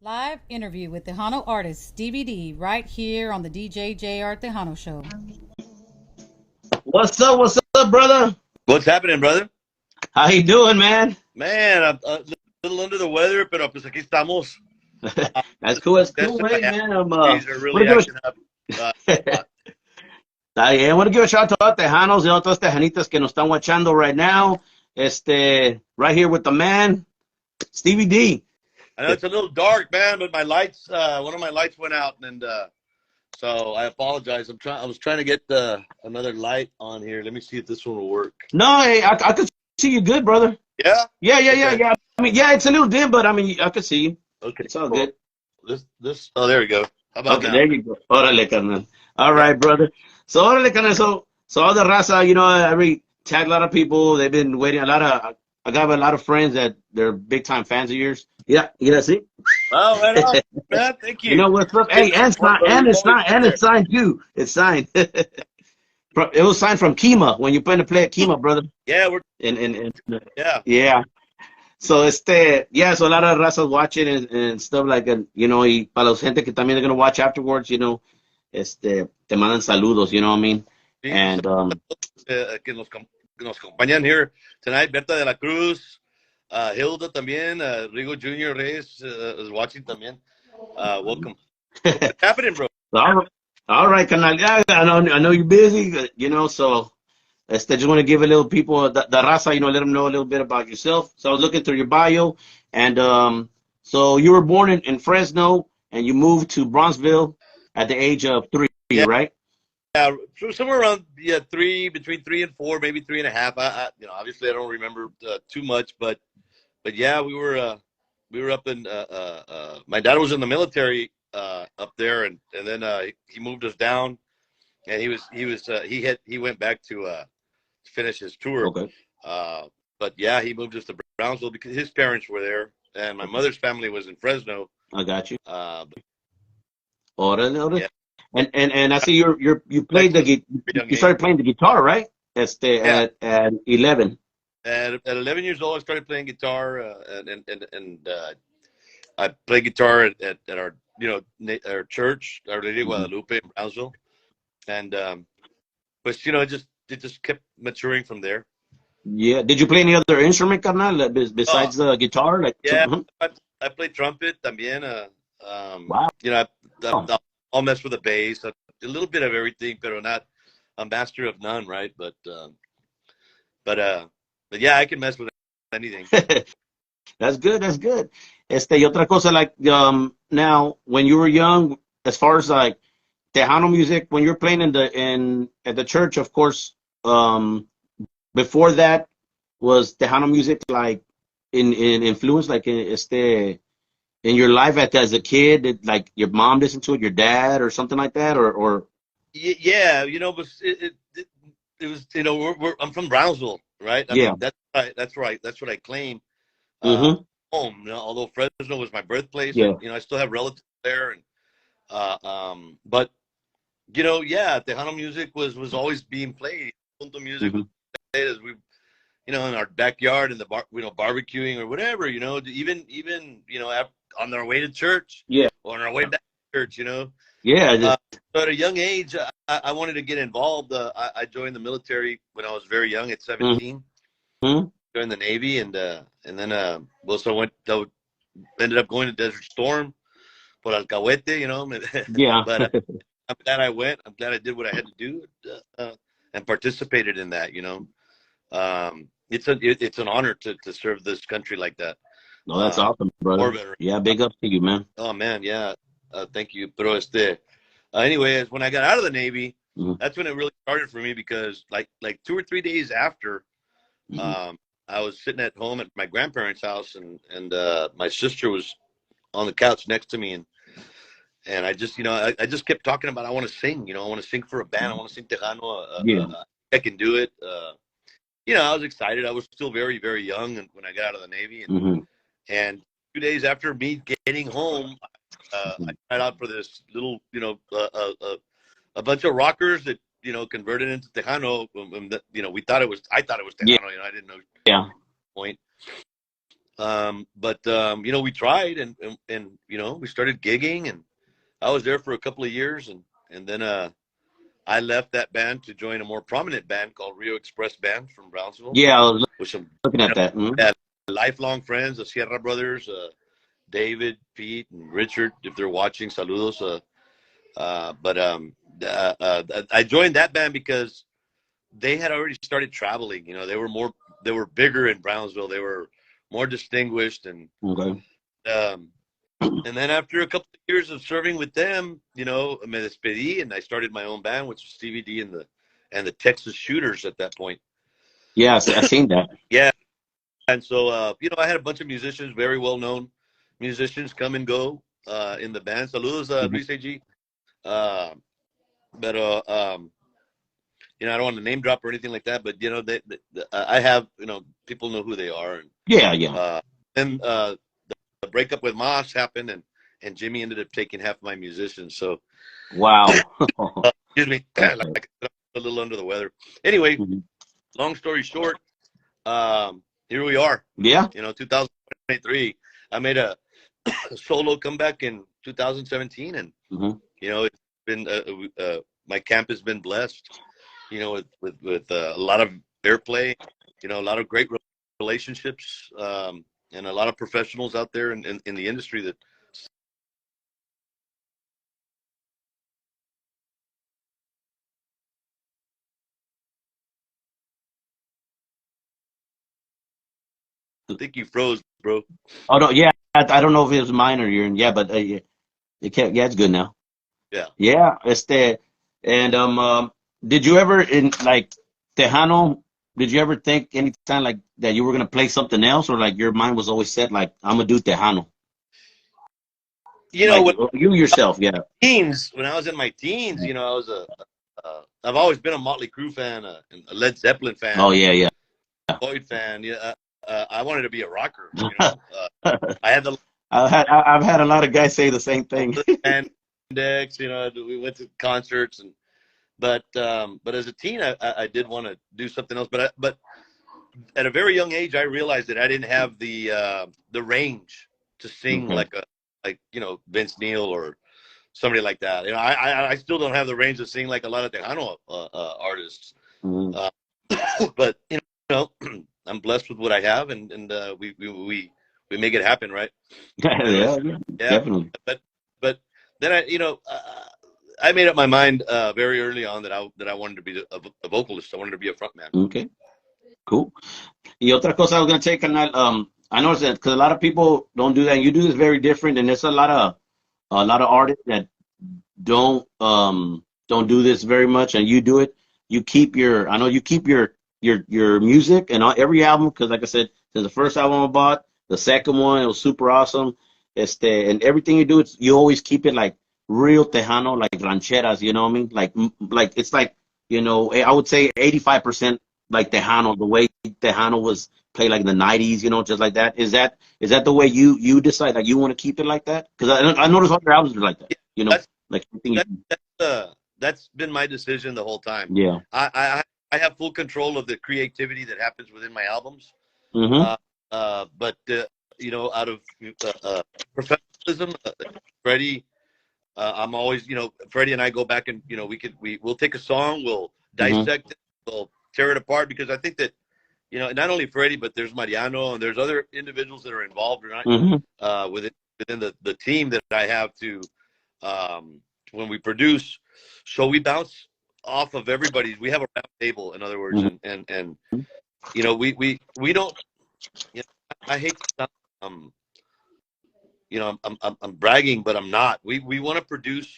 Live interview with Tejano artist Stevie D right here on the DJ Tejano Show. What's up? What's up, brother? What's happening, brother? How you doing, man? Man, I'm a little under the weather, pero pues aquí estamos. That's cool. That's cool, Testing hey, my man. allergies are Want to really give acting up. Uh, I want to give a shout out to all Tejanos y otras Tejanitas que nos están watchando right now. Right here with the man, Stevie D. I know it's a little dark, man, but my lights, one of my lights went out, and so I apologize. I was trying to get another light on here. Let me see if this one will work. No, hey, I could see you good, brother. Yeah. Yeah. I mean, yeah, it's a little dim, but I mean, I could see you. Okay. It's all Cool. good. This. Oh, there we go. How about Okay, now? there you go. Órale, carnal. All Yeah. right, brother. So, órale, carnal. So all the raza, every tag a lot of people. They've been waiting. I got a lot of friends that they're big time fans of yours. Yeah, see. Oh, right on, man. Thank you. You know what's up? Hey, and it's signed too. It's signed. It was signed from Kima when you plan to play at Kima, brother. Yeah, we're And yeah. yeah. So so a lot of razas watching and stuff like that, y para los gente que también are gonna watch afterwards, te mandan saludos, you know what I mean? Sí, And que nos acompañan here tonight. Berta de la Cruz, Hilda también, Rigo Jr. Reyes is watching también. Welcome. What's happening, bro? all right, canal. Yeah, I know you're busy, so just want to give a little people the raza, let them know a little bit about yourself. So I was looking through your bio, and so you were born in Fresno, and you moved to Bronzeville at the age of 3, Yeah, right? yeah, somewhere around between 3 and 4, maybe 3.5. Obviously I don't remember too much, but yeah, we were up in. My dad was in the military up there, and then he moved us down, and he went back to finish his tour. Okay. Uh, but yeah, he moved us to Brownsville because his parents were there, and my mother's family was in Fresno. I got you. But Órale, órale. yeah, And I see you that played was a young you age. started playing the guitar, right? Yeah, At 11. at 11 years old, I started playing guitar, and I played guitar at our our church, Our Lady of Hmm. Guadalupe in Brownsville, and but it just kept maturing from there. Yeah. Did you play any other instrument, carnal, Uh, besides the guitar? Like, yeah, mhm. I played trumpet también. Wow. I'll mess with the bass, a little bit of everything, but not a master of none, right? But yeah, I can mess with anything. That's good. That's good. Y otra cosa, like, now, when you were young, as far as like Tejano music, when you're playing at the church, of course, before that, was Tejano music like in influence, like in your life as a kid, like your mom listened to it, your dad, or something like that, or Yeah, but it was I'm from Brownsville, right? I yeah. mean that's right. That's what I claim. Uh, Mm-hmm. home. Although Fresno was my birthplace, Yeah. and I still have relatives there, and but yeah, Tejano music was always being played. Punto music Mm-hmm. was played as we, in our backyard in the barbecuing or whatever. Even on our way to church Yeah. or on our way back to church. Yeah. Uh, so at a young age, I wanted to get involved. I joined the military when I was very young, at 17. Mm-hmm. Joined the Navy, and then so ended up going to Desert Storm por Alcahuete, Yeah. but I'm glad I went. I'm glad I did what I had to do, and participated in that. It's an honor to serve this country like that. No, that's awesome, War brother. veteran. Yeah, big up to you, man. Oh man, yeah. Thank you. Pero anyways, when I got out of the Navy, Mm-hmm. that's when it really started for me, because like 2 or 3 days after, Mm-hmm. um, I was sitting at home at my grandparents' house, and my sister was on the couch next to me, and I just I just kept talking about, I want to sing. I want to sing for a band. I want to sing Tejano. Yeah. I can do it. I was excited. I was still very, very young when I got out of the Navy, Mm-hmm. and 2 days after me getting home, I Mm-hmm. tried out for this little, a bunch of rockers that converted into Tejano. That I thought it was Yeah. Tejano. I didn't know the Yeah. point. You know, we tried and you know, we started gigging, and I was there for a couple of years, and then I left that band to join a more prominent band called Rio Express Band from Brownsville Yeah, I was with some, looking you at know, that. Mm-hmm. yeah, lifelong friends, the Sierra Brothers, David, Pete, and Richard, if they're watching, saludos. I joined that band because they had already started traveling. You know, they were bigger in Brownsville. They were more distinguished, Okay. um, and then after a couple of years of serving with them, you know, me despedí and I started my own band, which was Stevie D and the Texas Shooters at that point. Yeah, I seen that. Yeah, and so you know, I had a bunch of musicians, very well known musicians, come and go in the band. Saludos, Mhm. Luis AG. Uh, but you know, I don't want to name drop or anything like that, but you know, I have, you know, people know who they are, and Yeah, yeah. uh, and the breakup with Moss happened, and Jimmy ended up taking half my musicians. So, Wow. excuse me, That's like right. I said, I'm a little under the weather. Anyway, Mhm. long story short, here we are. Yeah. You know, 2023. I made a solo comeback in 2017, and Hmm. you know, it's been my camp has been blessed. You know, with a lot of airplay. You know, a lot of great relationships, and a lot of professionals out there in the industry that I think you froze, bro. Oh no, yeah. I don't know if it was mine or yours. Yeah, but yeah, it can't. Yeah, it's good now. Yeah. Yeah, and did you ever in like Tejano? Did you ever think anytime like that you were gonna play something else, or like your mind was always set like I'm gonna do Tejano? You know, Like when you yourself, yeah. teens, when I was in my teens, you know, I was I've always been a Motley Crue fan, a Led Zeppelin Oh fan, yeah, yeah. Floyd fan. Yeah, I wanted to be a rocker. You know, I had the I've had a lot of guys say the same thing. index. You know, we went to concerts, and but as a teen, I did want to do something else. But at a very young age, I realized that I didn't have the range to sing Okay. like you know, Vince Neil or somebody like that. You know, I still don't have the range to sing like a lot of Tejano artists. Mhm. Uh, but you know, I'm blessed with what I have, and we make it happen, right? And Yeah, yeah, yeah, definitely. but then I, you know, I made up my mind very early on that I wanted to be a vocalist. I wanted to be a frontman. Okay, cool. Y otra cosa I was gonna say, carnal, I noticed that because a lot of people don't do that. You do this very different, and there's a lot of artists that don't do this very much, and you do it. You keep your, I know you keep your music and every album because, like I said, since the first album I bought, the second one it was super awesome. And everything you do, you always keep it like real Tejano, like rancheras. You know what I mean? Like it's like I would say 85% like Tejano, the way Tejano was played like in the 90s. Just like that. Is that the way you decide like you want to keep it like that? Because I noticed all your albums are like that. Yeah, You know, that's like everything. that's been my decision the whole time. Yeah. I have full control of the creativity that happens within my albums. Mm-hmm. Uh, but you know, out of professionalism, Freddie, I'm always, you know, Freddie and I go back and, you know, we'll take a song, we'll Mm-hmm. dissect it, we'll tear it apart because I think that, you know, not only Freddie, but there's Mariano and there's other individuals that are involved or not Mm-hmm. within the team that I have to when we produce. So we bounce off of everybody's. We have a round table, in other words, Mm-hmm. and you know, we don't. You know, I hate to sound, you know, I'm bragging, but I'm not. We want to produce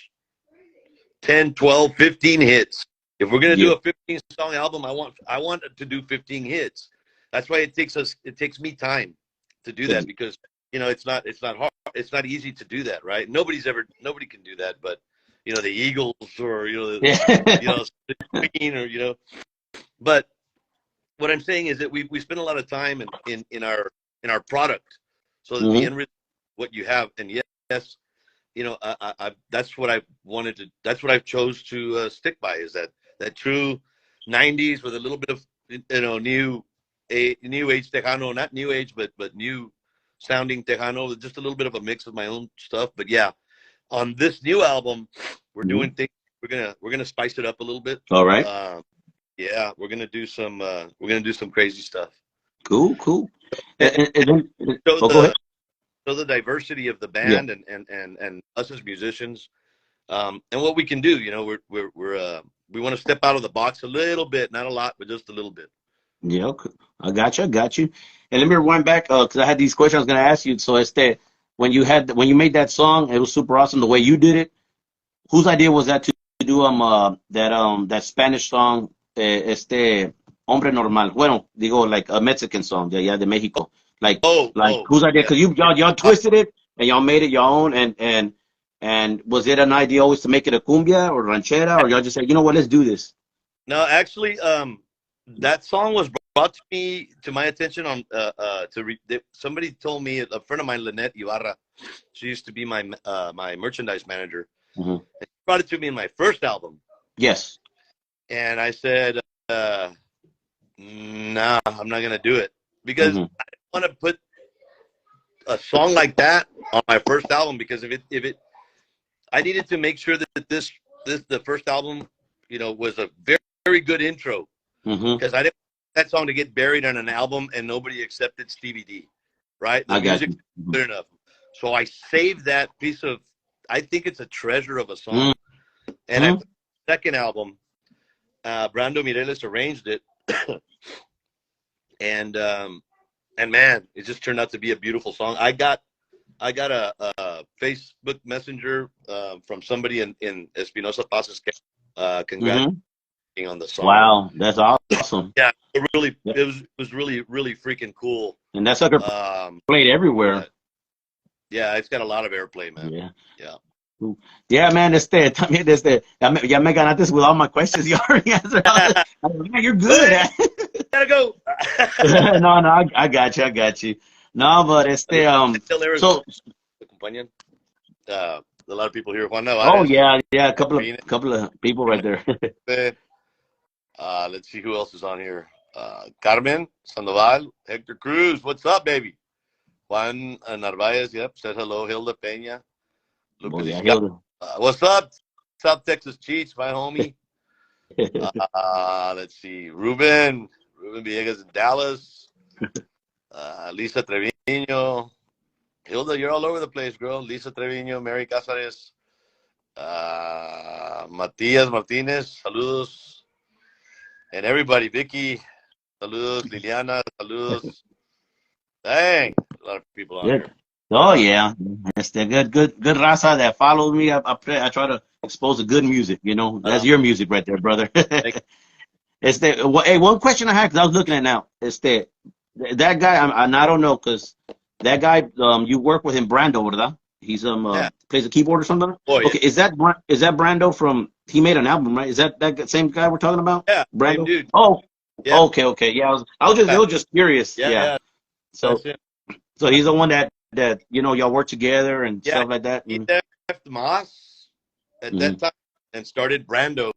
10, 12, 15 hits. If we're gonna Yeah. do a 15 song album, I want to do 15 hits. That's why it takes me time to do that because you know it's not hard, it's not easy to do that, right? Nobody can do that, but you know the Eagles or you Yeah. know Queen or you know. But what I'm saying is that we spend a lot of time in our product, so that the Mm-hmm. end result, what you have, and yes, you know, that's what I wanted to. That's what I've chose to stick by is that true '90s with a little bit of you know new age Tejano, not new age, but new sounding Tejano, just a little bit of a mix of my own stuff. But yeah, on this new album, we're doing things. We're gonna spice it up a little bit. All right. Yeah, we're gonna do some crazy stuff. Cool. And show Go ahead. the diversity of the band and us as musicians, and what we can do. You know, we want to step out of the box a little bit, not a lot, but just a little bit. Yeah, okay. I got you. And let me rewind back because I had these questions I was going to ask you. So it's that when you made that song, it was super awesome the way you did it. Whose idea was that to do that Spanish song, Hombre Normal? Bueno, digo like a Mexican song, yeah, de Mexico. Like whose idea? Because y'all twisted it and y'all made it your own. And was it an idea always to make it a cumbia or ranchera, or y'all just said, you know what, let's do this? No, actually, that song was brought to my attention on somebody told me, a friend of mine, Lynette Ibarra, she used to be my merchandise manager. Mm-hmm. She brought it to me in my first album. Yes. And I said, nah, I'm not gonna do it because I didn't want to put a song like that on my first album, because if it I needed to make sure that the first album, you know, was a very, very good intro. Because I didn't want that song to get buried on an album and nobody accepted Stevie D, right? The music was good enough. So I saved that piece of, I think it's a treasure of a song. And I put the second album, Brando Mireles arranged it. and man, it just turned out to be a beautiful song. I got a Facebook Messenger from somebody in Espinosa Paz's congratulating on the song. Wow, that's awesome. Yeah, it was really freaking cool. And that sucker played everywhere. Yeah, it's got a lot of airplay, man. Yeah, man, ya me ganaste with all my questions. You already answered. Man, you're good. Gotta go. No, I got you. No, but so a lot of people here. Juan Navarez. Oh yeah, a couple of people right there. Let's see who else is on here. Carmen Sandoval, Hector Cruz. What's up, baby? Juan Narvaez. Yep, said hello. Hilda Peña. Lucas Hilda. What's up? South Texas Cheats, my homie. Let's see. Ruben Villegas in Dallas. Lisa Trevino. Hilda, you're all over the place, girl. Lisa Trevino, Mary Cázares. Matías Martínez, saludos. And everybody, Vicky, saludos. Liliana, saludos. Dang, a lot of people on here. Oh yeah, it's the good raza that follows me. I try to expose the good music. You know, that's your music right there, brother. Hey, one question I had, because I was looking at now. That guy, I don't know, because that guy, you work with him, Brando, ¿verdad? He's plays the keyboard or something. Oh, yeah. Okay, is that Brando from? He made an album, right? Is that same guy we're talking about? Yeah, Brando. same dude. Oh, yeah. Okay. Yeah, I was just curious. Yeah. So he's the one that you know, y'all work together and stuff like that. He left Moss at that time and started Brando.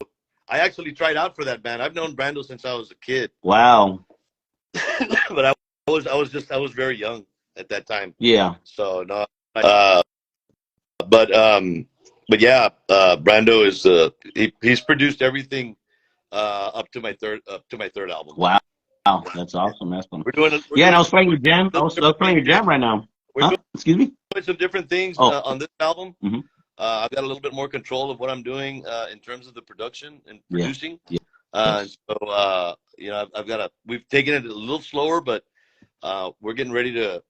I actually tried out for that band. I've known Brando since I was a kid. Wow. But I was very young at that time. Yeah. So no. But yeah, Brando is he's produced everything up to my third album. Wow, that's awesome. That's fun. And I was playing your jam. I was playing your jam right now. Excuse me. Doing some different things on this album. I've got a little bit more control of what I'm doing in terms of the production and producing. So you know, we've taken it a little slower, but we're getting ready to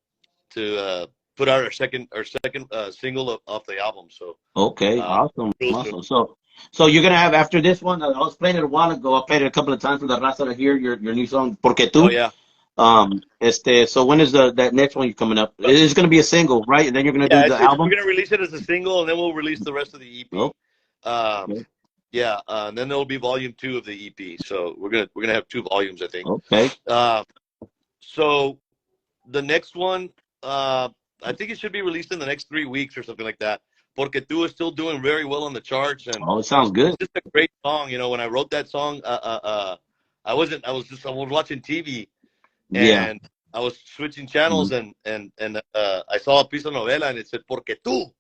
put out our second single off the album. So awesome. So you're gonna have, after this one, I was playing it a while ago. I played it a couple of times for the raza to hear your new song, Porque Tú. Oh yeah. So when is that next one coming up? It's gonna be a single, right? And then you're gonna do the album. We're gonna release it as a single, and then we'll release the rest of the EP. And then there'll be volume 2 of the EP. So we're gonna have 2 volumes, I think. Okay. So the next one, I think it should be released in the next 3 weeks or something like that. Porque Tú is still doing very well on the charts, and it sounds good. It's just a great song. You know, when I wrote that song, I was watching TV, and I was switching channels and I saw a piece of novela and it said "Porque tú,"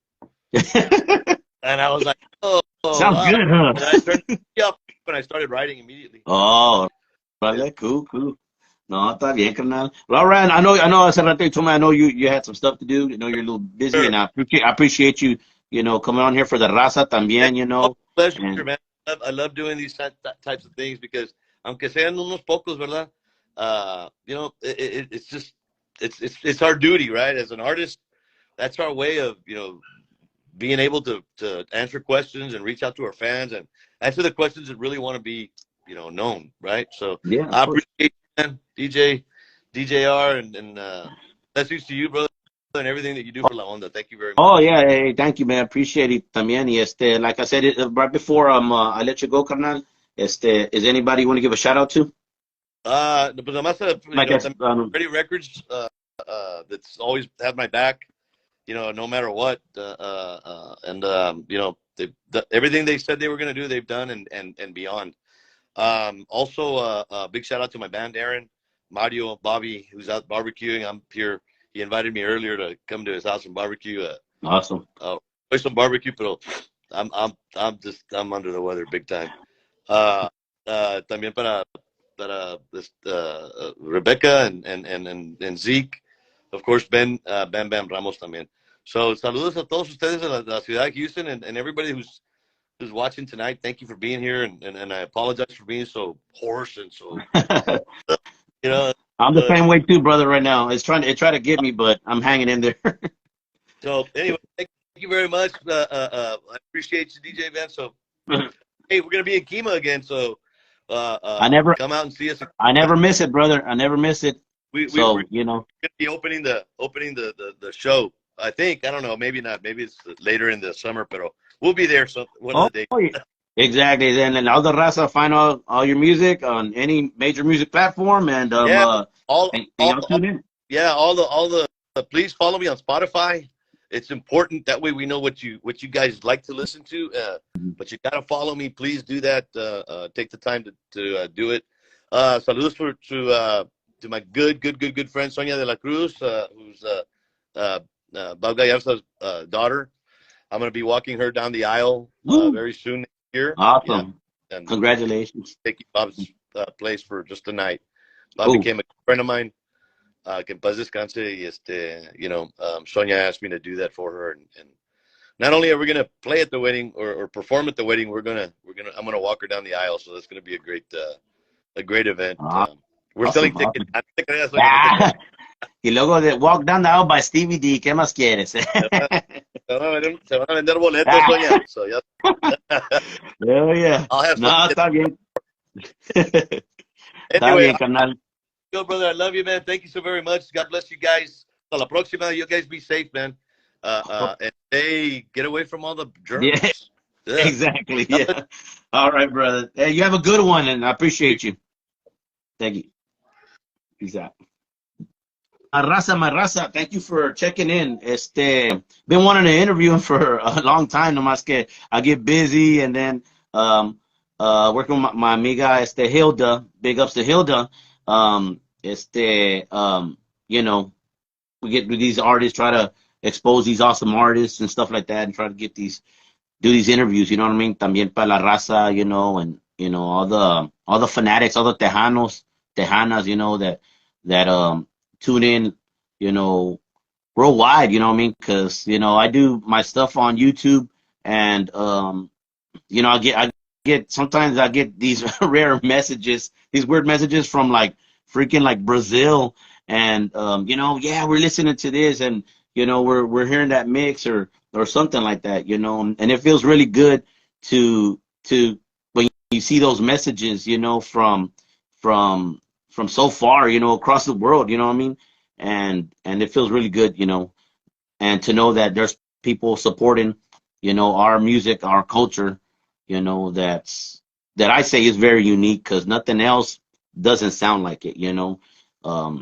and I was like, oh, Sounds wow. good, huh? And then I turned it up and I started writing immediately. Oh, Yeah. vale, cool. No, está bien, carnal. Well, all right, I know, hace rato you told me, I know you had some stuff to do. You know, you're a little busy, Sure. and I appreciate you, coming on here for the raza Yeah, también, oh, pleasure, and man. I love doing these types of things because, aunque sean unos pocos, ¿verdad? It's just it's our duty, right? As an artist, that's our way of being able to answer questions and reach out to our fans and answer the questions that really want to be known, right? So yeah, of I course. appreciate you, man, DJR, and blessings to you, brother, and everything that you do for La Onda. Thank you very Oh much. yeah, hey, thank you, man. Appreciate it también. Like I said right before, I let you go, carnal. Is anybody you want to give a shout out to? But I must have, Like, Ready Records, that's always had my back, no matter what. And everything they said they were going to do, they've done and beyond. Also, big shout out to my band, Aaron, Mario, Bobby, who's out barbecuing. I'm here. He invited me earlier to come to his house and barbecue. awesome. Play some barbecue, but I'm under the weather big time. También para Rebecca and Zeke, of course, Bam Bam Ramos también. So saludos a todos ustedes de la ciudad de Houston and everybody who's watching tonight. Thank you for being here, and I apologize for being so hoarse and so you know. I'm the same way too, brother. Right now, it's trying to get me, but I'm hanging in there. So anyway, thank you very much. I appreciate you, DJ Ben. So hey, we're gonna be in Kima again. So I never, come out and see us. I never miss it, brother. I never miss it. We're So gonna be opening the show. I think, I don't know, maybe not. Maybe it's later in the summer, but we'll be there. So one of the days. yeah. Exactly. And then all the raza find all your music on any major music platform, and Yeah, and y'all tune in. yeah, all the please follow me on Spotify. It's important that way we know what you guys like to listen to. But you gotta follow me. Please do that. Take the time to do it. Saludos to my good friend Sonia de la Cruz, who's Bob Gallarza's daughter. I'm gonna be walking her down the aisle very soon next year. Yeah, Awesome. and Congratulations. taking Bob's place for just a night. Bob Cool. became a friend of mine. Que en paz descanse, y Sonia asked me to do that for her, and not only are we gonna play at the wedding or perform at the wedding, I'm gonna walk her down the aisle, so that's gonna be a great event. We're selling tickets. Awesome. Y luego de Walk Down the Aisle by Stevie D, ¿qué más quieres? Se van a vender boletos, Sonia. So, yeah. Oh, yeah. I'll have No, está bien. Está Anyway, bien, carnal. go, brother. I love you, man. Thank you so very much. God bless you guys. Hasta la próxima. You guys be safe, man. And hey, get away from all the germs. Yeah, Yeah. exactly. Yeah. All right, brother. Hey, you have a good one, and I appreciate you. Thank you. Exactly. My raza, thank you for checking in. Been wanting to interview him for a long time, nomás que I get busy, and then working with my amiga, Hilda. Big ups to Hilda. We get with these artists, try to expose these awesome artists and stuff like that, and try to do these interviews. You know what I mean? También para la raza, and all the fanatics, all the tejanas, that tune in, worldwide. You know what I mean? Because I do my stuff on YouTube, and sometimes I get these rare messages, these weird messages from like freaking like Brazil, and yeah, we're listening to this, and we're hearing that mix or something like that, and it feels really good to when you see those messages, from so far, across the world, you know what I mean, and it feels really good, and to know that there's people supporting, our music, our culture, that I say is very unique, because nothing else doesn't sound like it, our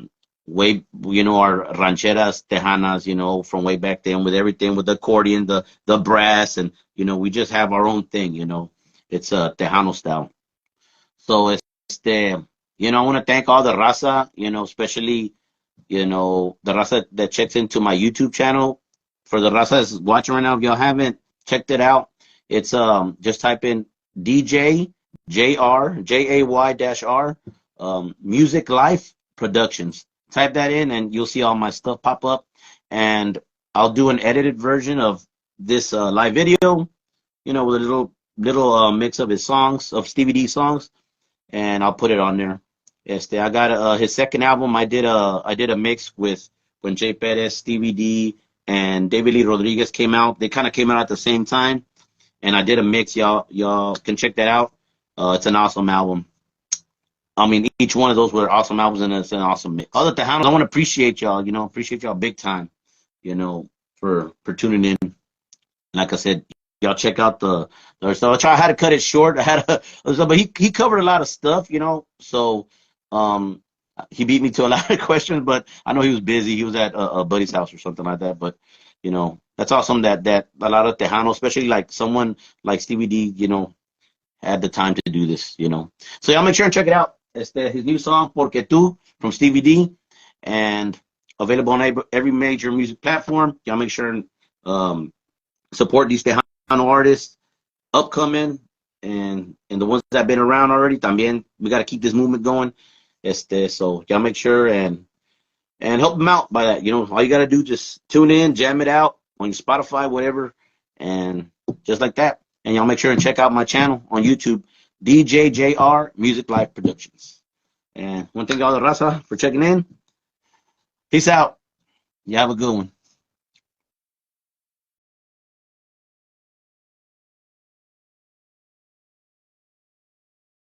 rancheras tejanas, from way back then, with everything, with the accordion, the brass, and we just have our own thing, it's a tejano style. So I want to thank all the raza, especially You know, the raza that checks into my YouTube channel, for the raza that's watching right now, if y'all haven't checked it out, it's just type in DJ JR JAY dash R Music Life Productions. Type that in and you'll see all my stuff pop up. And I'll do an edited version of this live video, you know, with a little mix of his songs, of Stevie D songs, and I'll put it on there. I got his second album. I did a mix with when Jay Perez, Stevie D, and David Lee Rodriguez came out. They kind of came out at the same time, and I did a mix. Y'all can check that out. It's an awesome album. I mean, each one of those were awesome albums, and it's an awesome mix. Other Tejanos, I want to appreciate y'all. You know, appreciate y'all big time. You know, for tuning in. Like I said, y'all check out the stuff. I had to cut it short. I had a, but he covered a lot of stuff, you know. So um, he beat me to a lot of questions, but I know he was busy. He was at a buddy's house or something like that. But you know, that's awesome that a lot of Tejanos, especially like someone like Stevie D, you know, had the time to do this, you know. So y'all make sure and check it out. It's his new song "Porque Tú" from Stevie D, and available on every major music platform. Y'all make sure and support these Tejano artists, upcoming, and the ones that have been around already. También, we got to keep this movement going. So y'all make sure and help them out by that. You know, all you got to do, just tune in, jam it out on your Spotify, whatever, and just like that. And y'all make sure and check out my channel on YouTube, DJJR Music Life Productions. And one thing, y'all, the raza, for checking in. Peace out. You have a good one.